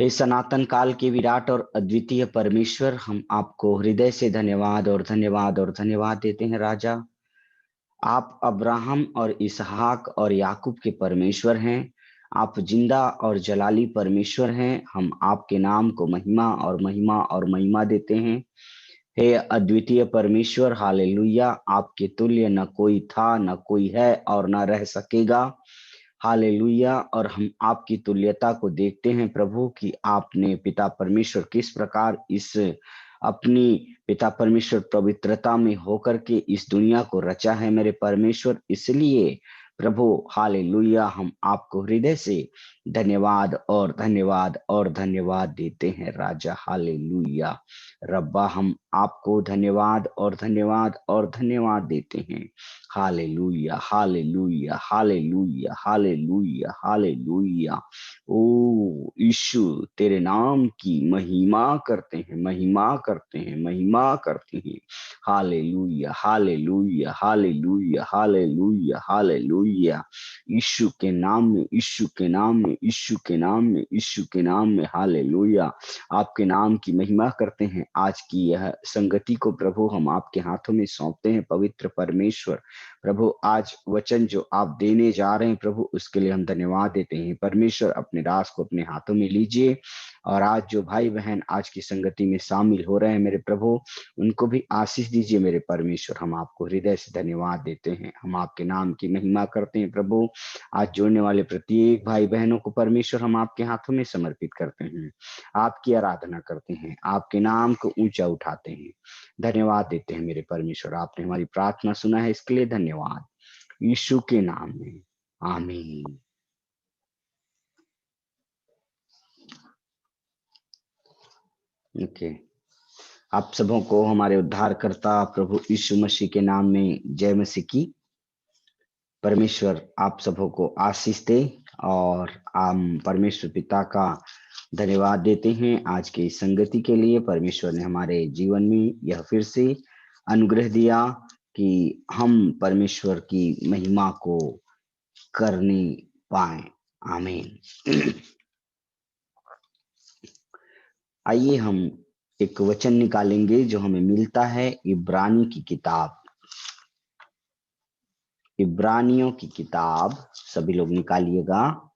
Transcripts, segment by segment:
हे सनातन काल के विराट और अद्वितीय परमेश्वर, हम आपको हृदय से धन्यवाद और धन्यवाद और धन्यवाद देते हैं राजा। आप अब्राहम और इसहाक और याकूब के परमेश्वर हैं। आप जिंदा और जलाली परमेश्वर हैं। हम आपके नाम को महिमा और महिमा और महिमा देते हैं। हे अद्वितीय परमेश्वर, हालेलुया। आपके तुल्य न कोई था, न कोई है और न रह सकेगा। हालेलुया। और हम आपकी तुल्यता को देखते हैं प्रभु कि आपने पिता परमेश्वर किस प्रकार इस अपनी पिता परमेश्वर पवित्रता में होकर के इस दुनिया को रचा है मेरे परमेश्वर। इसलिए प्रभु हालेलुया, हम आपको हृदय से धन्यवाद और धन्यवाद और धन्यवाद देते हैं राजा। हालेलुया रब्बा, हम आपको धन्यवाद और धन्यवाद और धन्यवाद देते हैं। Hallelujah hallelujah hallelujah hallelujah hallelujah. ओ यीशु, तेरे नाम की महिमा करते हैं, महिमा करते हैं, महिमा करते हैं। Hallelujah hallelujah hallelujah hallelujah hallelujah. Yeshu के नाम में, यीशु के नाम में, यीशु के नाम में, यीशु के नाम में। हालेलुया। आपके नाम की महिमा करते हैं। आज की यह संगति को प्रभु हम आपके हाथों में सौंपते हैं पवित्र परमेश्वर। प्रभु आज वचन जो आप देने जा रहे हैं प्रभु, उसके लिए हम धन्यवाद देते हैं। परमेश्वर अपने दास को अपने हाथों में लीजिए और आज जो भाई बहन आज की संगति में शामिल हो रहे हैं मेरे प्रभु, उनको भी आशीष दीजिए मेरे परमेश्वर। हम आपको हृदय से धन्यवाद देते हैं। हम आपके नाम की महिमा करते हैं प्रभु। आज जोड़ने वाले प्रत्येक भाई बहनों को परमेश्वर हम आपके हाथों में समर्पित करते हैं। आपकी आराधना करते हैं, आपके नाम को ऊंचा उठाते हैं। धन्यवाद देते हैं मेरे परमेश्वर। आपने हमारी प्रार्थना सुना है, इसके लिए धन्यवाद। यीशु के नाम में आमीन। ओके, आप सबों को हमारे उद्धारकर्ता प्रभु यीशु मसीह के नाम में जय मसीह की। परमेश्वर आप सबों को आशीष दे और हम परमेश्वर पिता का धन्यवाद देते हैं आज की इस संगति के लिए। परमेश्वर ने हमारे जीवन में यह फिर से अनुग्रह दिया कि हम परमेश्वर की महिमा को करने पाए। आमीन। आइए हम एक वचन निकालेंगे जो हमें मिलता है इब्रानी की किताब। इब्रानियों की किताब सभी लोग निकालिएगा।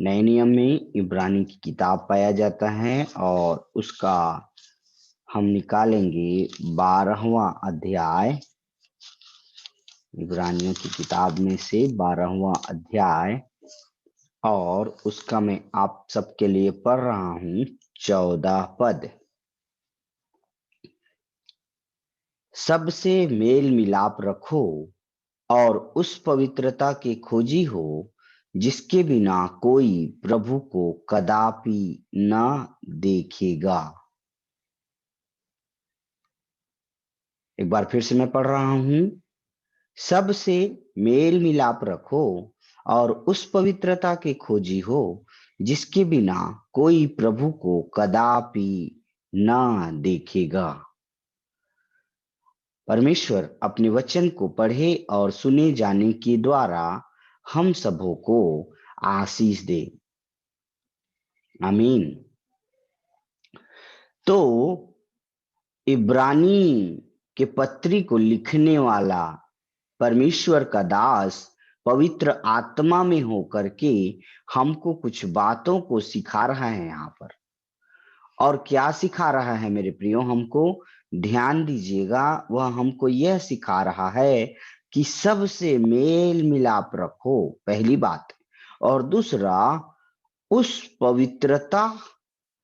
नए नियम में इब्रानी की किताब पाया जाता है और उसका हम निकालेंगे 12वां अध्याय। इब्रानियों की किताब में से 12वां अध्याय और उसका मैं आप सबके लिए पढ़ रहा हूं 14 पद। सबसे मेल मिलाप रखो और उस पवित्रता के खोजी हो जिसके बिना कोई प्रभु को कदापि न देखेगा। एक बार फिर से मैं पढ़ रहा हूं। सबसे मेल मिलाप रखो और उस पवित्रता के खोजी हो जिसके बिना कोई प्रभु को कदापि न देखेगा। परमेश्वर अपने वचन को पढ़े और सुने जाने के द्वारा हम सबों को आशीष दे। आमीन। तो इब्रानी के पत्री को लिखने वाला परमेश्वर का दास पवित्र आत्मा में होकर के हमको कुछ बातों को सिखा रहा है यहाँ पर। और क्या सिखा रहा है मेरे प्रियो, हमको ध्यान दीजिएगा। वह हमको यह सिखा रहा है कि सबसे मेल मिलाप रखो, पहली बात। और दूसरा, उस पवित्रता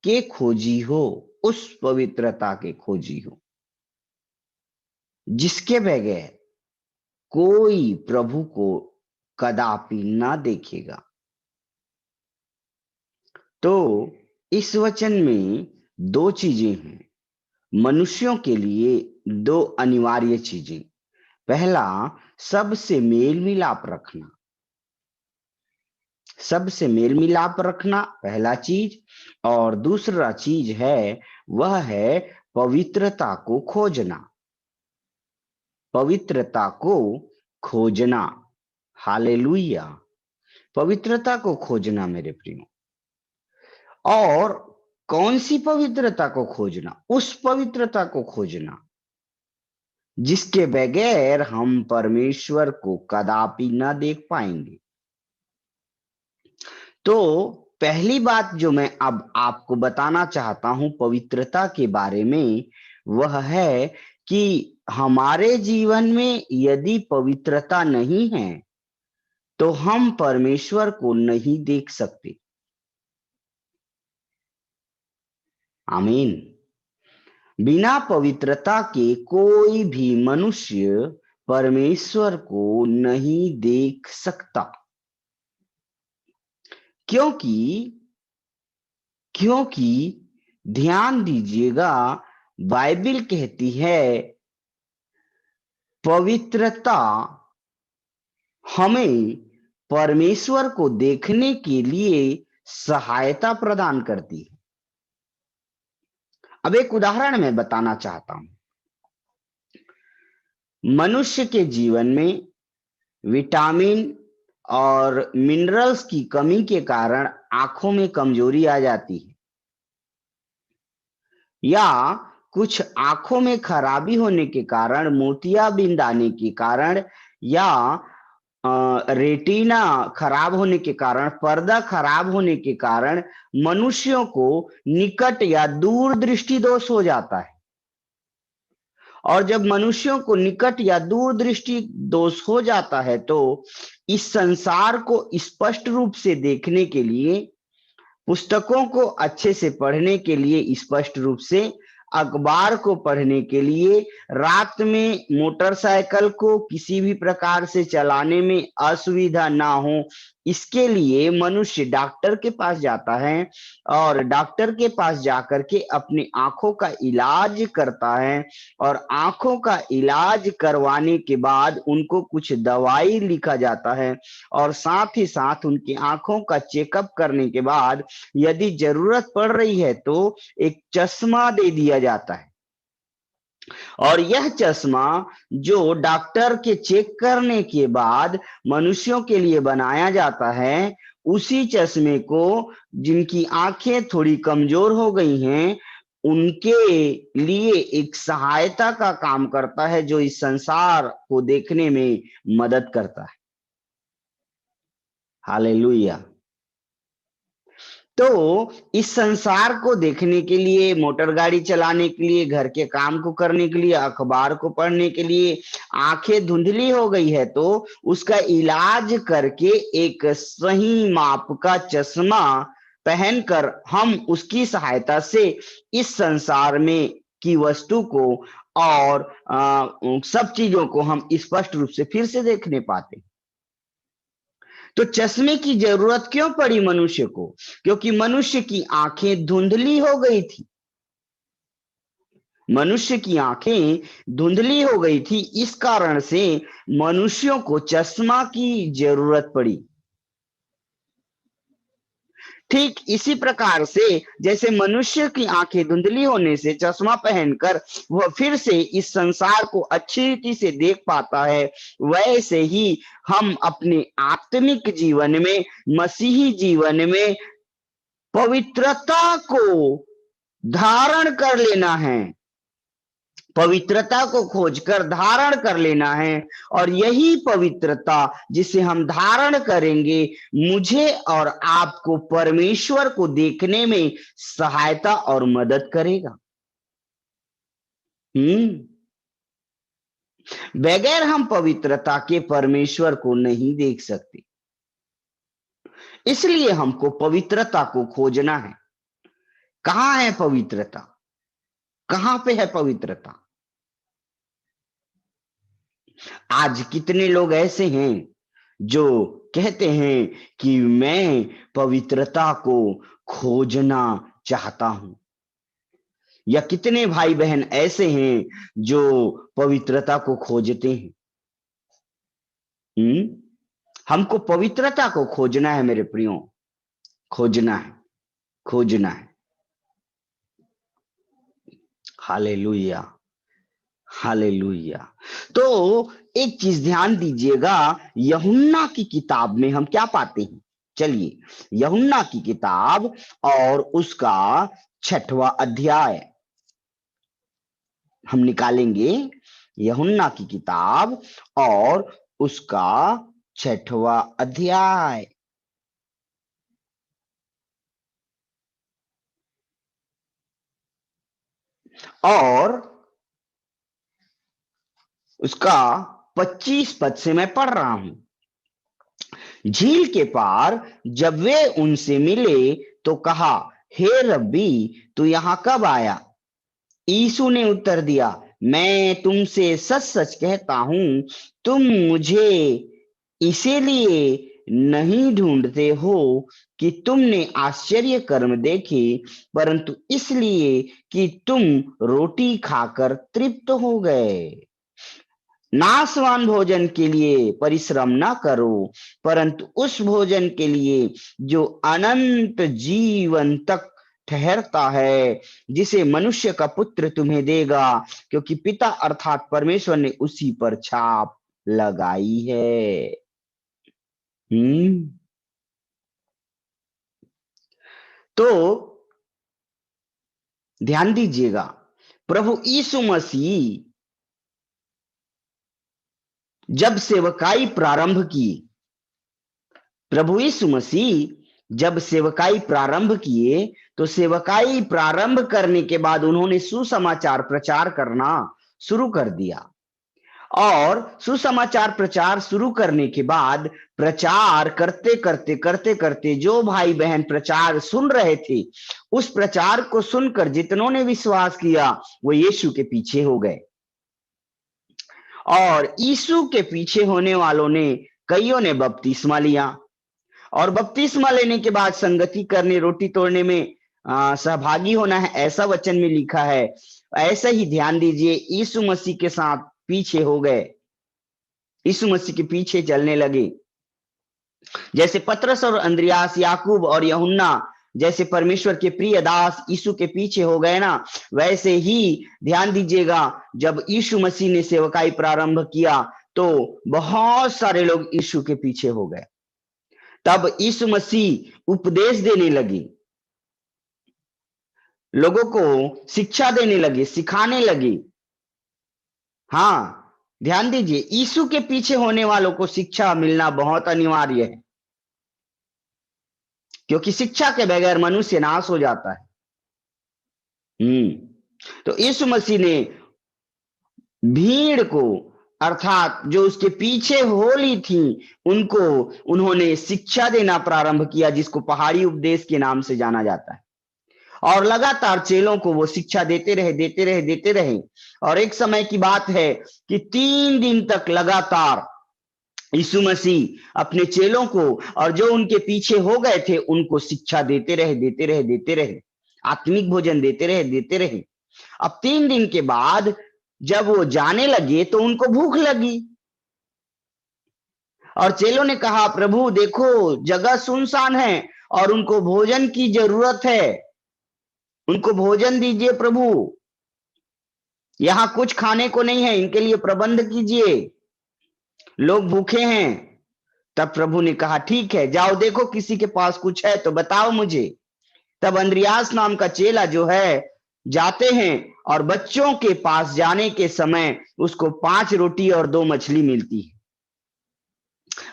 के खोजी हो, उस पवित्रता के खोजी हो जिसके बगैर कोई प्रभु को कदापि ना देखेगा। तो इस वचन में दो चीजें हैं मनुष्यों के लिए, दो अनिवार्य चीजें। पहला, सबसे मेल मिलाप रखना। सबसे मेल मिलाप रखना पहला चीज। और दूसरा चीज है, वह है पवित्रता को खोजना। पवित्रता को खोजना। हालेलुया। पवित्रता को खोजना मेरे प्रियो। और कौन सी पवित्रता को खोजना? उस पवित्रता को खोजना जिसके बगैर हम परमेश्वर को कदापि न देख पाएंगे। तो पहली बात जो मैं अब आपको बताना चाहता हूं पवित्रता के बारे में, वह है कि हमारे जीवन में यदि पवित्रता नहीं है तो हम परमेश्वर को नहीं देख सकते। आमीन। बिना पवित्रता के कोई भी मनुष्य परमेश्वर को नहीं देख सकता। क्योंकि क्योंकि ध्यान दीजिएगा, बाइबल कहती है पवित्रता हमें परमेश्वर को देखने के लिए सहायता प्रदान करती है। अब एक उदाहरण मैं बताना चाहता हूं। मनुष्य के जीवन में विटामिन और मिनरल्स की कमी के कारण आंखों में कमजोरी आ जाती है, या कुछ आंखों में खराबी होने के कारण, मोतियाबिंद आने के कारण, या रेटिना खराब होने के कारण, पर्दा खराब होने के कारण मनुष्यों को निकट या दूर दृष्टि दोष हो जाता है। और जब मनुष्यों को निकट या दूर दृष्टि दोष हो जाता है तो इस संसार को स्पष्ट रूप से देखने के लिए, पुस्तकों को अच्छे से पढ़ने के लिए, स्पष्ट रूप से अखबार को पढ़ने के लिए, रात में मोटरसाइकिल को किसी भी प्रकार से चलाने में असुविधा ना हो, इसके लिए मनुष्य डॉक्टर के पास जाता है और डॉक्टर के पास जाकर के अपनी आंखों का इलाज करता है। और आंखों का इलाज करवाने के बाद उनको कुछ दवाई लिखा जाता है और साथ ही साथ उनकी आंखों का चेकअप करने के बाद यदि जरूरत पड़ रही है तो एक चश्मा दे दिया जाता है। और यह चश्मा जो डॉक्टर के चेक करने के बाद मनुष्यों के लिए बनाया जाता है, उसी चश्मे को जिनकी आंखें थोड़ी कमजोर हो गई हैं उनके लिए एक सहायता का काम करता है, जो इस संसार को देखने में मदद करता है। हालेलुया। तो इस संसार को देखने के लिए, मोटर गाड़ी चलाने के लिए, घर के काम को करने के लिए, अखबार को पढ़ने के लिए आंखें धुंधली हो गई है तो उसका इलाज करके एक सही माप का चश्मा पहनकर हम उसकी सहायता से इस संसार में की वस्तु को और सब चीजों को हम स्पष्ट रूप से फिर से देखने पाते। तो चश्मे की जरूरत क्यों पड़ी मनुष्य को? क्योंकि मनुष्य की आंखें धुंधली हो गई थी। मनुष्य की आंखें धुंधली हो गई थी, इस कारण से मनुष्यों को चश्मा की जरूरत पड़ी। ठीक इसी प्रकार से जैसे मनुष्य की आंखें धुंधली होने से चश्मा पहनकर वह फिर से इस संसार को अच्छी रीति से देख पाता है, वैसे ही हम अपने आत्मिक जीवन में, मसीही जीवन में पवित्रता को धारण कर लेना है, पवित्रता को खोजकर धारण कर लेना है। और यही पवित्रता जिसे हम धारण करेंगे मुझे और आपको परमेश्वर को देखने में सहायता और मदद करेगा। बगैर हम पवित्रता के परमेश्वर को नहीं देख सकते। इसलिए हमको पवित्रता को खोजना है। कहां है पवित्रता? कहां पे है पवित्रता? आज कितने लोग ऐसे हैं जो कहते हैं कि मैं पवित्रता को खोजना चाहता हूं, या कितने भाई बहन ऐसे हैं जो पवित्रता को खोजते हैं। हमको पवित्रता को खोजना है मेरे प्रियो, खोजना है, खोजना है। Hallelujah, hallelujah. तो एक चीज ध्यान दीजिएगा, यूहन्ना की किताब में हम क्या पाते हैं? चलिए यूहन्ना की किताब और उसका 6वां अध्याय हम निकालेंगे। यूहन्ना की किताब और उसका 6वां अध्याय। और उसका 25 पद से मैं पढ़ रहा हूं। झील के पार जब वे उनसे मिले तो कहा, हे रब्बी, तू यहां कब आया? यीशु ने उत्तर दिया, मैं तुमसे सच सच कहता हूं, तुम मुझे इसीलिए नहीं ढूंढते हो कि तुमने आश्चर्य कर्म देखे, परंतु इसलिए कि तुम रोटी खाकर तृप्त हो गए। नाशवान भोजन के लिए परिश्रम न करो, परंतु उस भोजन के लिए जो अनंत जीवन तक ठहरता है, जिसे मनुष्य का पुत्र तुम्हें देगा, क्योंकि पिता अर्थात परमेश्वर ने उसी पर छाप लगाई है। हम्म। तो ध्यान दीजिएगा, प्रभु यीशु मसीह जब सेवकाई प्रारंभ की, प्रभु यीशु मसीह जब सेवकाई प्रारंभ किए, तो सेवकाई प्रारंभ करने के बाद उन्होंने सुसमाचार प्रचार करना शुरू कर दिया। और सुसमाचार प्रचार शुरू करने के बाद प्रचार करते करते करते करते जो भाई बहन प्रचार सुन रहे थे, उस प्रचार को सुनकर जितनों ने विश्वास किया वो यीशु के पीछे हो गए। और यीशु के पीछे होने वालों ने कईयों ने बपतिस्मा लिया, और बपतिस्मा लेने के बाद संगति करने, रोटी तोड़ने में सहभागी होना है, ऐसा वचन में लिखा है। ऐसा ही ध्यान दीजिए, यीशु मसीह के साथ पीछे हो गए, यीशु मसीह के पीछे चलने लगे। जैसे पतरस और अंद्रियास, याकूब और यूहन्ना जैसे परमेश्वर के प्रिय दास यीशु के पीछे हो गए ना, वैसे ही ध्यान दीजिएगा, जब यीशु मसीह ने सेवकाई प्रारंभ किया तो बहुत सारे लोग यीशु के पीछे हो गए। तब यीशु मसीह उपदेश देने लगे, लोगों को शिक्षा देने लगे, सिखाने लगे। हाँ, ध्यान दीजिए, यीशु के पीछे होने वालों को शिक्षा मिलना बहुत अनिवार्य है, क्योंकि शिक्षा के बगैर मनुष्य नाश हो जाता है। तो यीशु मसीह ने भीड़ को, अर्थात जो उसके पीछे होली थी, उनको उन्होंने शिक्षा देना प्रारंभ किया, जिसको पहाड़ी उपदेश के नाम से जाना जाता है। और लगातार चेलों को वो शिक्षा देते रहे, देते रहे, देते रहे। और एक समय की बात है कि 3 दिन तक लगातार यीशु मसीह अपने चेलों को और जो उनके पीछे हो गए थे उनको शिक्षा देते रहे, देते रहे, देते रहे, आत्मिक भोजन देते रहे, देते रहे। अब 3 दिन के बाद जब वो जाने लगे तो उनको भूख लगी, और चेलों ने कहा, प्रभु देखो जगह सुनसान है और उनको भोजन की जरूरत है, उनको भोजन दीजिए प्रभु, यहां कुछ खाने को नहीं है, इनके लिए प्रबंध कीजिए, लोग भूखे हैं। तब प्रभु ने कहा, ठीक है, जाओ देखो किसी के पास कुछ है तो बताओ मुझे। तब अंद्रियास नाम का चेला जो है जाते हैं, और बच्चों के पास जाने के समय उसको 5 रोटी और 2 मछली मिलती है।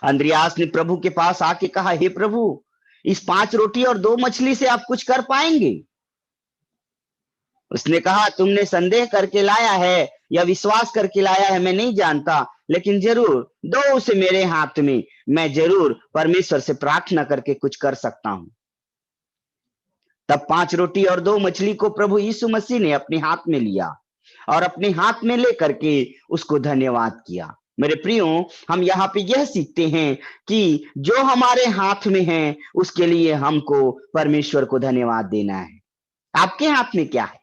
अंद्रियास ने प्रभु के पास आके कहा, हे प्रभु, इस 5 रोटी और 2 मछली से आप कुछ कर पाएंगे? उसने कहा, तुमने संदेह करके लाया है या विश्वास करके लाया है मैं नहीं जानता, लेकिन जरूर दो उसे मेरे हाथ में, मैं जरूर परमेश्वर से प्रार्थना करके कुछ कर सकता हूं। तब 5 रोटी और 2 मछली को प्रभु यीशु मसीह ने अपने हाथ में लिया और अपने हाथ में लेकर के उसको धन्यवाद किया। मेरे प्रियो, हम यहाँ पे यह सीखते हैं कि जो हमारे हाथ में है उसके लिए हमको परमेश्वर को धन्यवाद देना है। आपके हाथ में क्या है?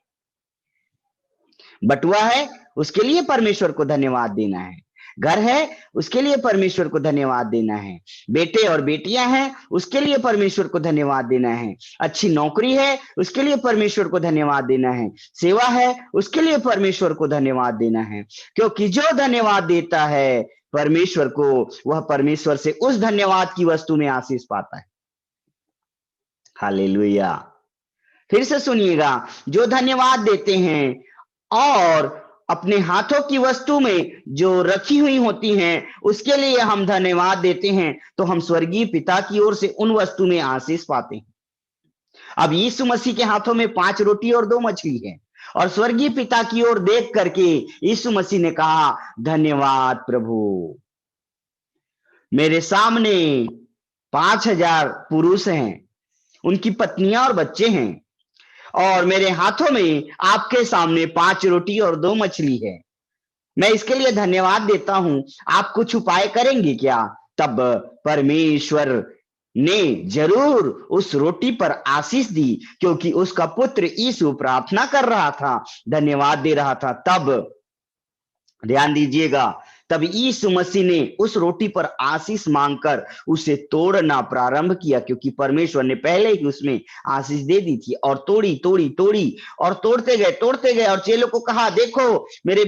बटुआ है, उसके लिए परमेश्वर को धन्यवाद देना है। घर है उसके लिए परमेश्वर को धन्यवाद देना है, बेटे और बेटियां हैं उसके लिए परमेश्वर को धन्यवाद देना है, अच्छी नौकरी है उसके लिए परमेश्वर को धन्यवाद देना है, सेवा है उसके लिए परमेश्वर को धन्यवाद देना है। क्योंकि जो धन्यवाद देता है परमेश्वर को, वह परमेश्वर से उस धन्यवाद की वस्तु में आशीष पाता है। हालेलुया। फिर से सुनिएगा, जो धन्यवाद देते हैं और अपने हाथों की वस्तु में जो रखी हुई होती हैं उसके लिए हम धन्यवाद देते हैं, तो हम स्वर्गीय पिता की ओर से उन वस्तु में आशीष पाते हैं। अब यीशु मसीह के हाथों में 5 रोटी और 2 मछली है, और स्वर्गीय पिता की ओर देख करके यीशु मसीह ने कहा, धन्यवाद प्रभु, मेरे सामने 5,000 पुरुष हैं, उनकी पत्नियां और बच्चे हैं, और मेरे हाथों में आपके सामने 5 रोटी और 2 मछली है। मैं इसके लिए धन्यवाद देता हूं, आप कुछ उपाय करेंगे क्या? तब परमेश्वर ने जरूर उस रोटी पर आशीष दी, क्योंकि उसका पुत्र यीशु प्रार्थना कर रहा था, धन्यवाद दे रहा था। तब ध्यान दीजिएगा, तब यीशु मसीह ने उस रोटी पर आशीष मांगकर उसे तोड़ना प्रारंभ किया, क्योंकि परमेश्वर ने पहले ही उसमें आशीष दे दी थी, और तोड़ी तोड़ी तोड़ी और तोड़ते गए, और चेलों को कहा, देखो मेरे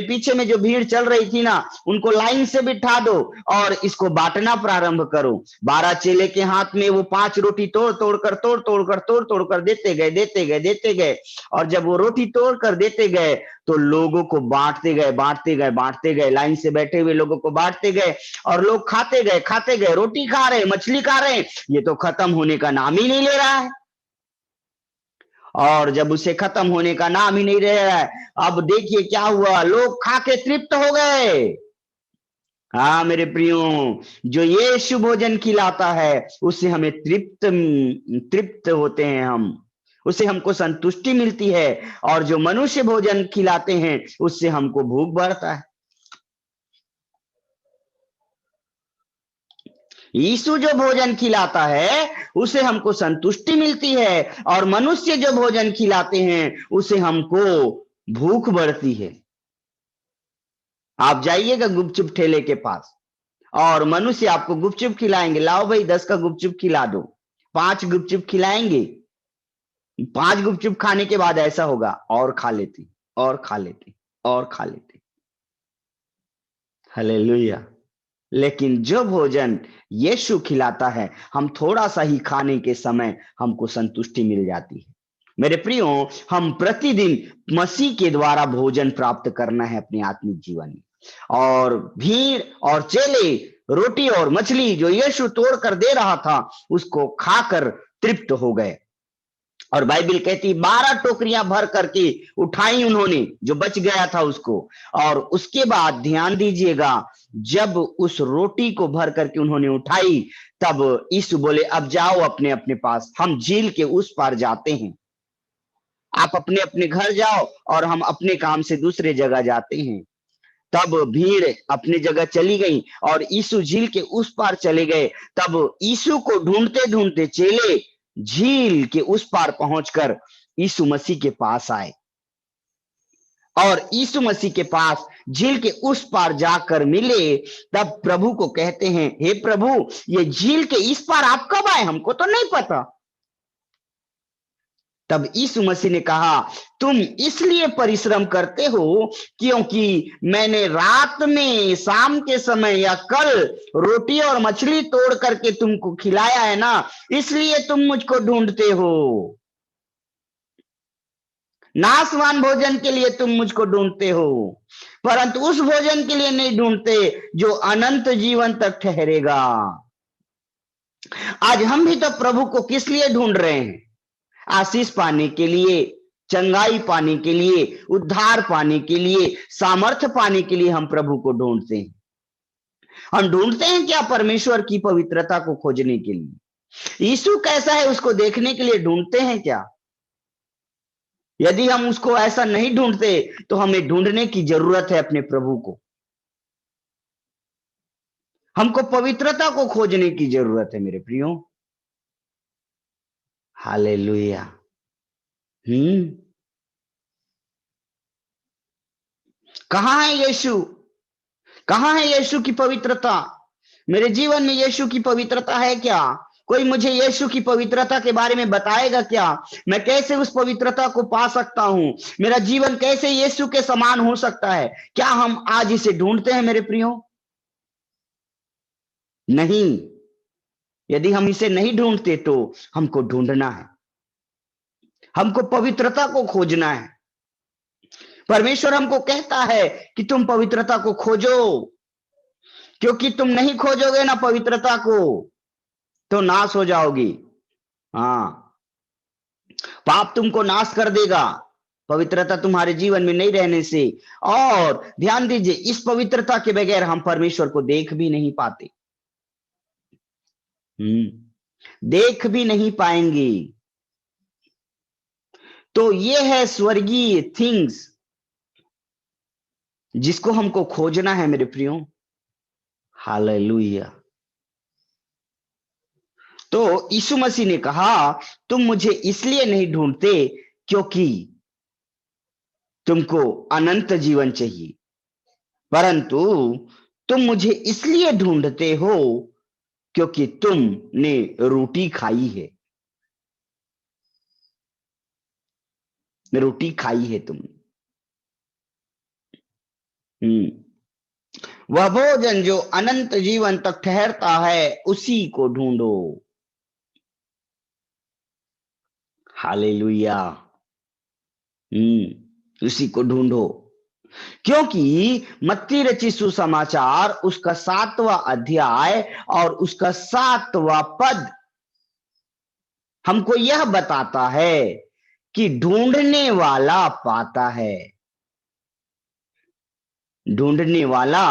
पीछे में जो भीड़ चल रही थी ना, उनको लाइन से बिठा दो और इसको बांटना प्रारंभ करो। 12 चेले के हाथ में वो 5 रोटी तोड़ तोड़कर देते गए, और जब वो रोटी तोड़कर देते गए तो लोगों को बांटते गए, लाइन से बैठे हुए लोगों को बांटते गए, और लोग खाते गए, रोटी खा रहे, मछली खा रहे, ये तो खत्म होने का नाम ही नहीं ले रहा है। और जब उसे खत्म होने का नाम ही नहीं ले रहा है, अब देखिए क्या हुआ, लोग खा के तृप्त हो गए। हाँ मेरे प्रियो, जो यीशु भोजन खिलाता है उससे हमें तृप्त होते हैं हम, उससे हमको संतुष्टि मिलती है, और जो मनुष्य भोजन खिलाते हैं उससे हमको भूख बढ़ता है। यीशु जो भोजन खिलाता है उसे हमको संतुष्टि मिलती है, और मनुष्य जो भोजन खिलाते हैं उसे हमको भूख बढ़ती है। आप जाइएगा गुपचुप ठेले के पास, और मनुष्य आपको गुपचुप खिलाएंगे, लाओ भाई 10 का गुपचुप खिला दो, 5 गुपचुप खिलाएंगे। 5 गुपचुप खाने के बाद ऐसा होगा, और खा लेते और खा लेते और खा लेते। हालेलुया। लेकिन जो भोजन यीशु खिलाता है, हम थोड़ा सा ही खाने के समय हमको संतुष्टि मिल जाती है। मेरे प्रियो, हम प्रतिदिन मसीह के द्वारा भोजन प्राप्त करना है अपने आत्मिक जीवन में, और भीड़ और चेले रोटी और मछली जो यीशु तोड़ कर दे रहा था उसको खाकर तृप्त हो गए, और बाइबल कहती 12 टोकरियां भर करके उठाई उन्होंने, जो बच गया था उसको। और उसके बाद ध्यान दीजिएगा, जब उस रोटी को भर करके उन्होंने उठाई, तब यीशु बोले, अब जाओ अपने अपने पास, हम झील के उस पार जाते हैं। आप अपने अपने घर जाओ और हम अपने काम से दूसरे जगह जाते हैं। तब भीड़ अपनी जगह चली गई और यीशु झील के उस पार चले गए। तब यीशु को ढूंढते ढूंढते चेले झील के उस पार पहुंचकर यीशु मसीह के पास आए, और यीशु मसीह के पास झील के उस पार जाकर मिले। तब प्रभु को कहते हैं, हे प्रभु, ये झील के इस पार आप कब आए, हमको तो नहीं पता। तब यीशु मसीह ने कहा, तुम इसलिए परिश्रम करते हो क्योंकि मैंने रात में शाम के समय या कल रोटी और मछली तोड़ करके तुमको खिलाया है ना, इसलिए तुम मुझको ढूंढते हो। नाशवान भोजन के लिए तुम मुझको ढूंढते हो, परंतु उस भोजन के लिए नहीं ढूंढते जो अनंत जीवन तक ठहरेगा। आज हम भी तो प्रभु को किस लिए ढूंढ रहे हैं? आशीष पाने के लिए, चंगाई पाने के लिए, उद्धार पाने के लिए, सामर्थ्य पाने के लिए हम प्रभु को ढूंढते हैं। हम ढूंढते हैं क्या? परमेश्वर की पवित्रता को खोजने के लिए। यीशु कैसा है उसको देखने के लिए ढूंढते हैं क्या? यदि हम उसको ऐसा नहीं ढूंढते तो हमें ढूंढने की जरूरत है अपने प्रभु को। हमको पवित्रता को खोजने की जरूरत है मेरे प्रियो। हालेलुया। कहां है यीशु? कहाँ है यीशु की पवित्रता? मेरे जीवन में यीशु की पवित्रता है क्या? कोई मुझे यीशु की पवित्रता के बारे में बताएगा क्या? मैं कैसे उस पवित्रता को पा सकता हूं? मेरा जीवन कैसे यीशु के समान हो सकता है? क्या हम आज इसे ढूंढते हैं मेरे प्रियो? नहीं। यदि हम इसे नहीं ढूंढते तो हमको ढूंढना है, हमको पवित्रता को खोजना है। परमेश्वर हमको कहता है कि तुम पवित्रता को खोजो, क्योंकि तुम नहीं खोजोगे ना पवित्रता को तो नाश हो जाओगी। हाँ, पाप तुमको नाश कर देगा पवित्रता तुम्हारे जीवन में नहीं रहने से। और ध्यान दीजिए, इस पवित्रता के बगैर हम परमेश्वर को देख भी नहीं पाते, देख भी नहीं पाएंगे। तो ये है स्वर्गीय थिंग्स जिसको हमको खोजना है मेरे प्रियो। हालेलुया। तो यीशु मसीह ने कहा, तुम मुझे इसलिए नहीं ढूंढते क्योंकि तुमको अनंत जीवन चाहिए, परंतु तुम मुझे इसलिए ढूंढते हो क्योंकि तुमने रोटी खाई है। रोटी खाई है तुमने। वह भोजन जो अनंत जीवन तक ठहरता है उसी को ढूंढो। हालेलुया। उसी को ढूंढो, क्योंकि मत्ती रची सुसमाचार उसका 7वां अध्याय और उसका 7वां पद हमको यह बताता है कि ढूंढने वाला पाता है, ढूंढने वाला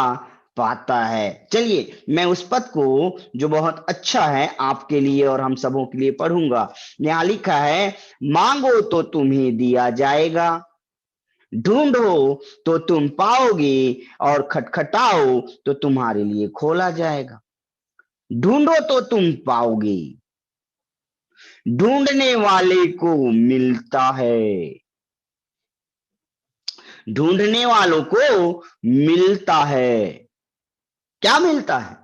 पाता है। चलिए मैं उस पद को जो बहुत अच्छा है आपके लिए और हम सबों के लिए पढ़ूंगा। यहाँ लिखा है, मांगो तो तुम्हें दिया जाएगा, ढूंढो तो तुम पाओगे, और खटखटाओ तो तुम्हारे लिए खोला जाएगा। ढूंढो तो तुम पाओगे, ढूंढने वाले को मिलता है, ढूंढने वालों को मिलता है। क्या मिलता है?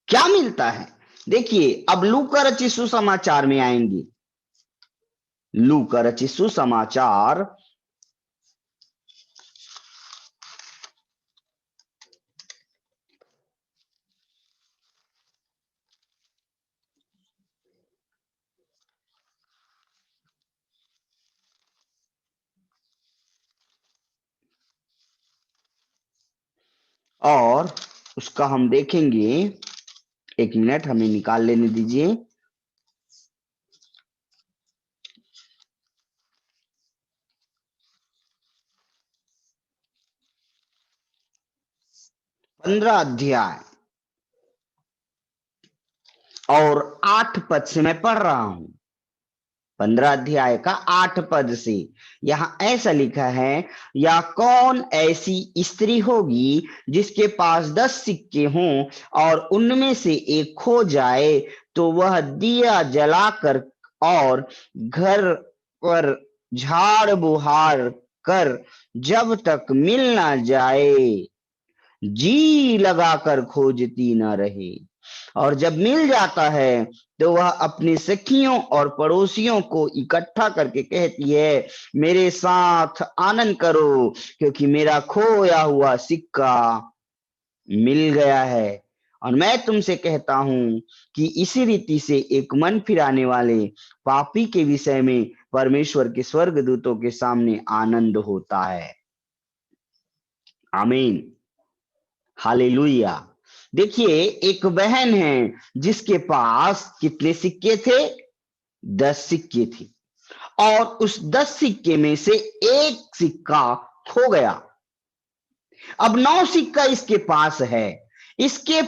क्या मिलता है? देखिए, अब लूका रचित सुसमाचार में आएंगे। लूका रचित सुसमाचार और उसका हम देखेंगे। एक मिनट हमें निकाल लेने दीजिए। पंद्रह अध्याय और 8 पद से मैं पढ़ रहा हूं। 15 अध्याय का 8 पद से यहां ऐसा लिखा है, या कौन ऐसी स्त्री होगी जिसके पास 10 सिक्के हों और उनमें से एक खो जाए तो वह दिया जलाकर और घर पर झाड़ बुहार कर जब तक मिल ना जाए जी लगाकर खोजती न रहे, और जब मिल जाता है तो वह अपनी सखियों और पड़ोसियों को इकट्ठा करके कहती है, मेरे साथ आनंद करो क्योंकि मेरा खोया हुआ सिक्का मिल गया है। और मैं तुमसे कहता हूं कि इसी रीति से एक मन फिराने वाले पापी के विषय में परमेश्वर के स्वर्गदूतों के सामने आनंद होता है। आमीन। हालेलुया। देखिए, एक बहन है जिसके पास कितने सिक्के थे? 10 सिक्के थे, और उस 10 सिक्के में से एक सिक्का खो गया। अब 9 सिक्का इसके पास है। इसके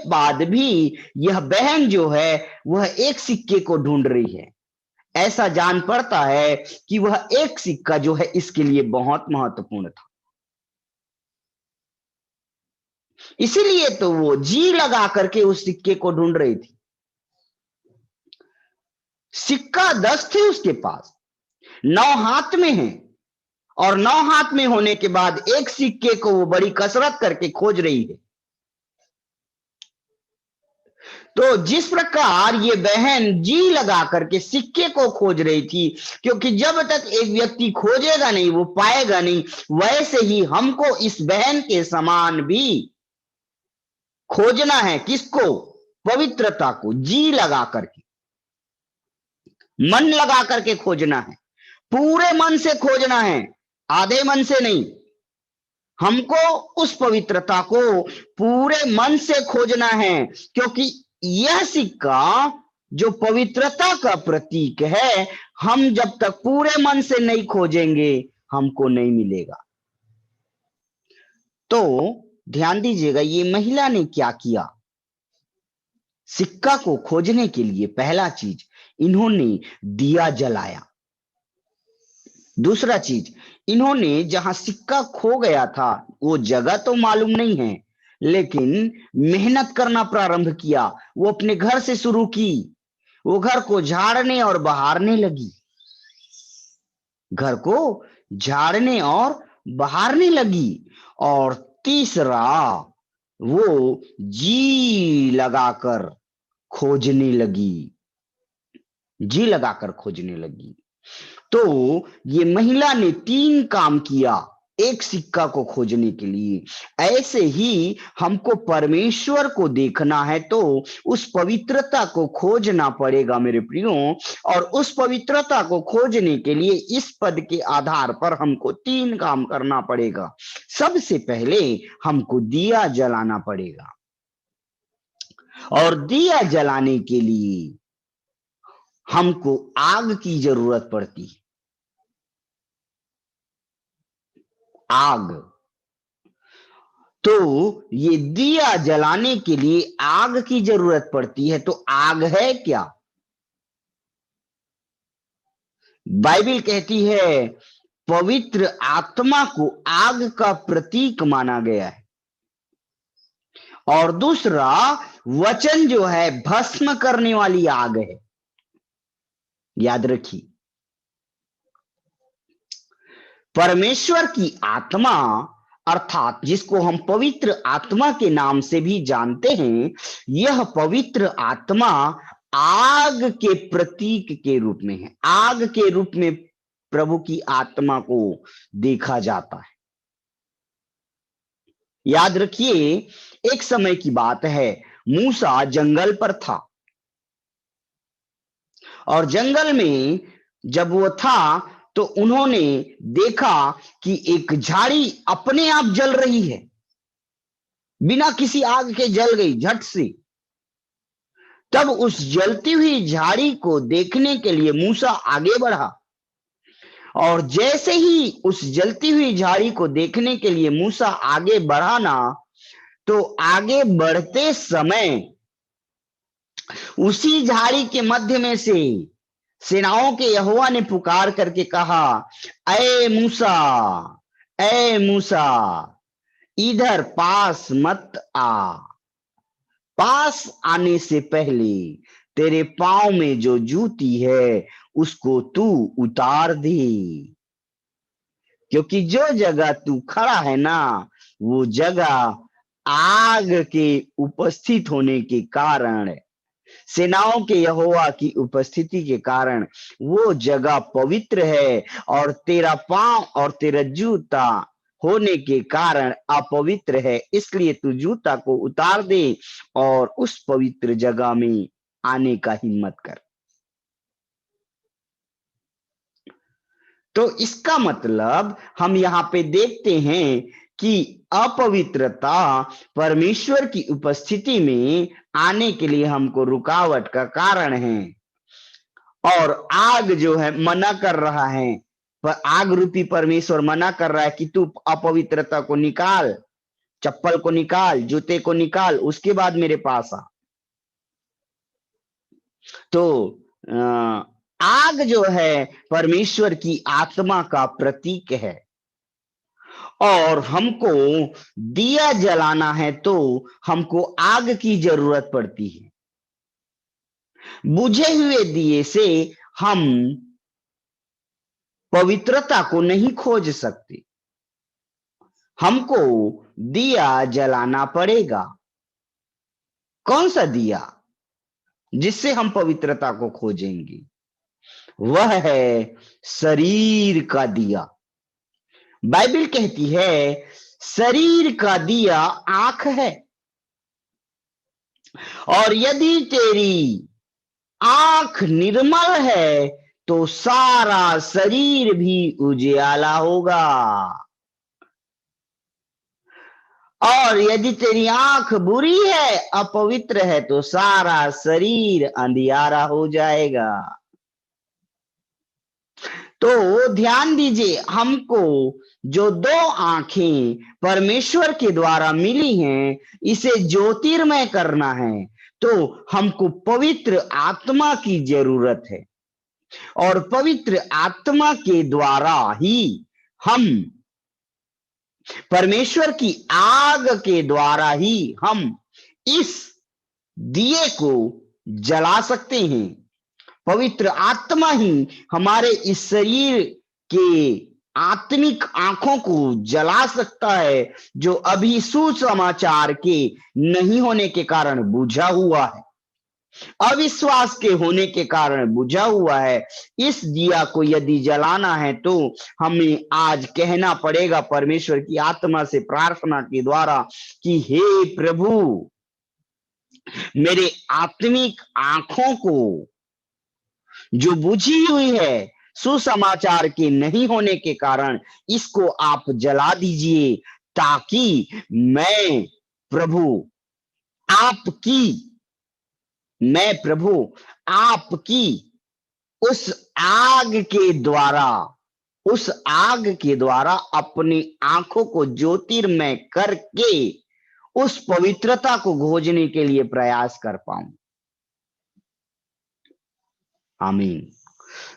बाद भी यह बहन जो है वह एक सिक्के को ढूंढ रही है। ऐसा जान पड़ता है कि वह एक सिक्का जो है इसके लिए बहुत महत्वपूर्ण था। इसीलिए तो वो जी लगा करके उस सिक्के को ढूंढ रही थी। सिक्का 10 थे उसके पास, 9 हाथ में है, और 9 हाथ में होने के बाद एक सिक्के को वो बड़ी कसरत करके खोज रही है। तो जिस प्रकार ये बहन जी लगा करके सिक्के को खोज रही थी, क्योंकि जब तक एक व्यक्ति खोजेगा नहीं वो पाएगा नहीं, वैसे ही हमको इस बहन के समान भी खोजना है। किसको? पवित्रता को। जी लगा करके, मन लगा करके खोजना है, पूरे मन से खोजना है, आधे मन से नहीं। हमको उस पवित्रता को पूरे मन से खोजना है, क्योंकि यह सिक्का जो पवित्रता का प्रतीक है, हम जब तक पूरे मन से नहीं खोजेंगे हमको नहीं मिलेगा। तो ध्यान दीजिएगा, ये महिला ने क्या किया। सिक्का को खोजने के लिए पहला चीज, इन्होंने दिया जलाया। दूसरा चीज, इन्होंने जहां सिक्का खो गया था वो जगह तो मालूम नहीं है, लेकिन मेहनत करना प्रारंभ किया। वो अपने घर से शुरू की, वो घर को झाड़ने और बहारने लगी, घर को झाड़ने और बहारने लगी। और तीसरा, वो जी लगाकर खोजने लगी, जी लगाकर खोजने लगी। तो ये महिला ने 3 काम किया एक सिक्का को खोजने के लिए। ऐसे ही हमको परमेश्वर को देखना है तो उस पवित्रता को खोजना पड़ेगा मेरे प्रियो। और उस पवित्रता को खोजने के लिए इस पद के आधार पर हमको 3 काम करना पड़ेगा। सबसे पहले हमको दिया जलाना पड़ेगा, और दिया जलाने के लिए हमको आग की जरूरत पड़ती है। आग। तो ये दिया जलाने के लिए आग की जरूरत पड़ती है। तो आग है क्या? बाइबल कहती है पवित्र आत्मा को आग का प्रतीक माना गया है। और दूसरा, वचन जो है भस्म करने वाली आग है। याद रखिए, परमेश्वर की आत्मा अर्थात जिसको हम पवित्र आत्मा के नाम से भी जानते हैं, यह पवित्र आत्मा आग के प्रतीक के रूप में है। आग के रूप में प्रभु की आत्मा को देखा जाता है। याद रखिए, एक समय की बात है, मूसा जंगल पर था, और जंगल में जब वो था तो उन्होंने देखा कि एक झाड़ी अपने आप जल रही है, बिना किसी आग के जल गई झट से। तब उस जलती हुई झाड़ी को देखने के लिए मूसा आगे बढ़ा, और जैसे ही उस जलती हुई झाड़ी को देखने के लिए मूसा आगे बढ़ा ना, तो आगे बढ़ते समय उसी झाड़ी के मध्य में से सेनाओं के यहोवा ने पुकार करके कहा, ऐ मूसा, ऐ मूसा, इधर पास मत आ। पास आने से पहले तेरे पांव में जो जूती है उसको तू उतार दे, क्योंकि जो जगह तू खड़ा है ना, वो जगह आग के उपस्थित होने के कारण, सेनाओं के यहोवा की उपस्थिति के कारण वो जगह पवित्र है, और तेरा पांव और तेरा जूता होने के कारण अपवित्र है। इसलिए तू जूता को उतार दे और उस पवित्र जगह में आने का हिम्मत कर। तो इसका मतलब हम यहाँ पे देखते हैं कि अपवित्रता परमेश्वर की उपस्थिति में आने के लिए हमको रुकावट का कारण है। और आग जो है मना कर रहा है, पर आग रूपी परमेश्वर मना कर रहा है कि तू अपवित्रता को निकाल, चप्पल को निकाल, जूते को निकाल, उसके बाद मेरे पास आ। तो आग जो है परमेश्वर की आत्मा का प्रतीक है, और हमको दिया जलाना है तो हमको आग की जरूरत पड़ती है। बुझे हुए दिए से हम पवित्रता को नहीं खोज सकते। हमको दिया जलाना पड़ेगा। कौन सा दिया जिससे हम पवित्रता को खोजेंगे? वह है शरीर का दिया। बाइबल कहती है शरीर का दिया आंख है, और यदि तेरी आंख निर्मल है तो सारा शरीर भी उजियाला होगा, और यदि तेरी आंख बुरी है, अपवित्र है, तो सारा शरीर अंधियारा हो जाएगा। तो ध्यान दीजिए, हमको जो दो आंखें परमेश्वर के द्वारा मिली हैं, इसे ज्योतिर्मय करना है, तो हमको पवित्र आत्मा की जरूरत है, और पवित्र आत्मा के द्वारा ही हम परमेश्वर की आग के द्वारा ही हम इस दिए को जला सकते हैं। पवित्र आत्मा ही हमारे इस शरीर के आत्मिक आंखों को जला सकता है, जो अभी सुसमाचार के नहीं होने के कारण बुझा हुआ है, अविश्वास के होने के कारण बुझा हुआ है। इस दिया को यदि जलाना है तो हमें आज कहना पड़ेगा परमेश्वर की आत्मा से प्रार्थना के द्वारा कि हे प्रभु, मेरे आत्मिक आंखों को जो बुझी हुई है सुसमाचार के नहीं होने के कारण, इसको आप जला दीजिए, ताकि मैं प्रभु आपकी मैं प्रभु आपकी उस आग के द्वारा अपनी आंखों को ज्योतिर्मय करके उस पवित्रता को खोजने के लिए प्रयास कर पाऊं। आमीन।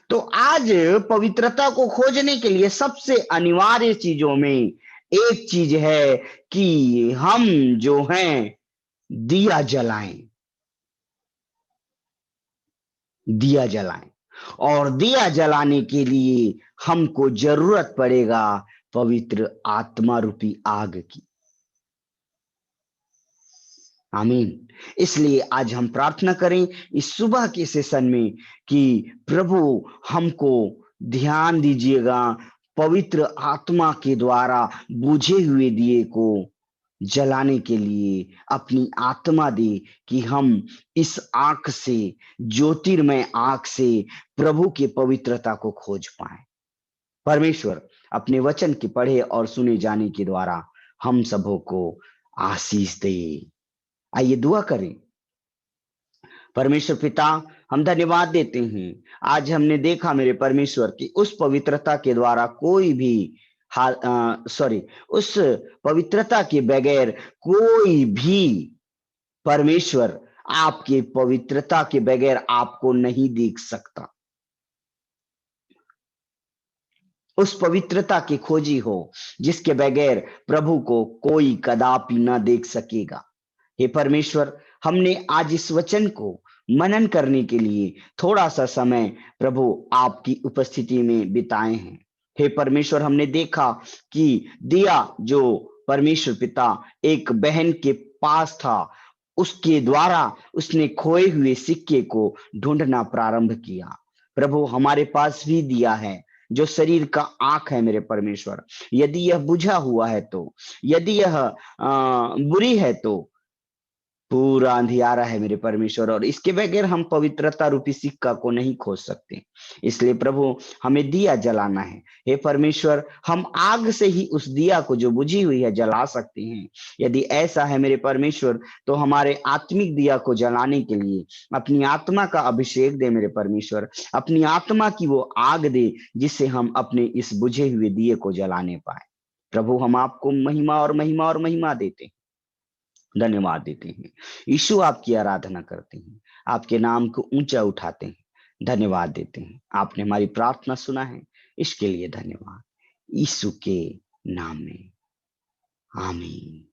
तो आज पवित्रता को खोजने के लिए सबसे अनिवार्य चीजों में एक चीज है कि हम जो हैं दिया जलाएं, और दिया जलाने के लिए हमको जरूरत पड़ेगा पवित्र आत्मा रूपी आग की। आमीन। इसलिए आज हम प्रार्थना करें इस सुबह के सेशन में कि प्रभु हमको ध्यान दीजिएगा, पवित्र आत्मा के द्वारा बुझे हुए दिए को जलाने के लिए अपनी आत्मा दे, कि हम इस आंख से, ज्योतिर्मय आंख से प्रभु की पवित्रता को खोज पाए। परमेश्वर अपने वचन के पढ़े और सुने जाने के द्वारा हम सबों को आशीष दे। आइए दुआ करें। परमेश्वर पिता, हम धन्यवाद देते हैं, आज हमने देखा मेरे परमेश्वर की उस पवित्रता के द्वारा कोई भी उस पवित्रता के बगैर कोई भी परमेश्वर आपके पवित्रता के बगैर आपको नहीं देख सकता। उस पवित्रता की खोजी हो जिसके बगैर प्रभु को कोई कदापि ना देख सकेगा। हे परमेश्वर, हमने आज इस वचन को मनन करने के लिए थोड़ा सा समय प्रभु आपकी उपस्थिति में बिताए हैं। हे परमेश्वर, हमने देखा कि दिया जो परमेश्वर पिता एक बहन के पास था, उसके द्वारा उसने खोए हुए सिक्के को ढूंढना प्रारंभ किया। प्रभु, हमारे पास भी दिया है जो शरीर का आंख है मेरे परमेश्वर। यदि यह बुझा हुआ है तो, यदि यह बुरी है तो पूरा अंधियारा है मेरे परमेश्वर, और इसके बगैर हम पवित्रता रूपी सिक्का को नहीं खोज सकते। इसलिए प्रभु, हमें दिया जलाना है। हे परमेश्वर, हम आग से ही उस दिया को जो बुझी हुई है जला सकते हैं। यदि ऐसा है मेरे परमेश्वर, तो हमारे आत्मिक दिया को जलाने के लिए अपनी आत्मा का अभिषेक दे मेरे परमेश्वर, अपनी आत्मा की वो आग दे जिससे हम अपने इस बुझे हुए दिए को जलाने पाए। प्रभु, हम आपको महिमा और महिमा और महिमा देते हैं, धन्यवाद देते हैं। यीशु, आपकी आराधना करते हैं, आपके नाम को ऊंचा उठाते हैं, धन्यवाद देते हैं। आपने हमारी प्रार्थना सुना है, इसके लिए धन्यवाद। यीशु के नाम में आमीन।